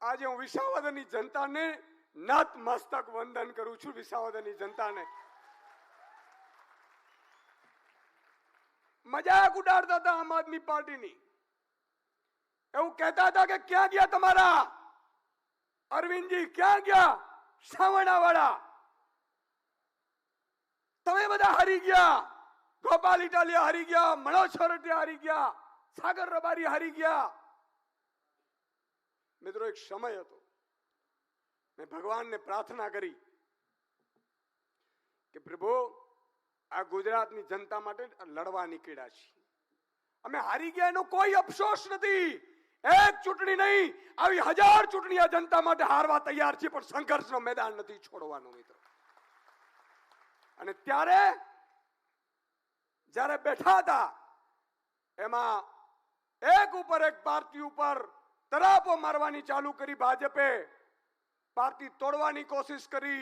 આજે હું વિસાવદરની જનતાને નતમસ્તક વંદન કરું છું. વિસાવદરની જનતાને મજાક ઉડાડતા હતા આમ આદમી પાર્ટીની. એવું કહેતા હતા કે ક્યાં ગયા તમારા અરવિંદજી, ક્યાં ગયા સાવણાવાળા, તમે બધા હારી ગયા. ગોપાલ ઇટાલિયા હારી ગયા, મનોજ છોરટિયા હારી ગયા, સાગર રબારી હારી ગયા. મિત્રો, એક સમય હતો મેં ભગવાનને પ્રાર્થના કરી કે પ્રભુ, આ ગુજરાતની જનતા માટે લડવા નીકળ્યા છીએ. અમે હારી ગયા એનો કોઈ અફસોસ નથી. એક ચૂંટણી નહીં, આવી 1000 ચૂંટણી આ જનતા માટે હારવા તૈયાર છે, પણ સંઘર્ષનો મેદાન નથી છોડવાનું મિત્રો. અને ત્યારે જ્યારે બેઠા હતા એમાં એક ઉપર એક પાર્ટી ઉપર તરાપો મારવાની ચાલુ કરી. ભાજપે પાર્ટી તોડવાની કોશિશ કરી.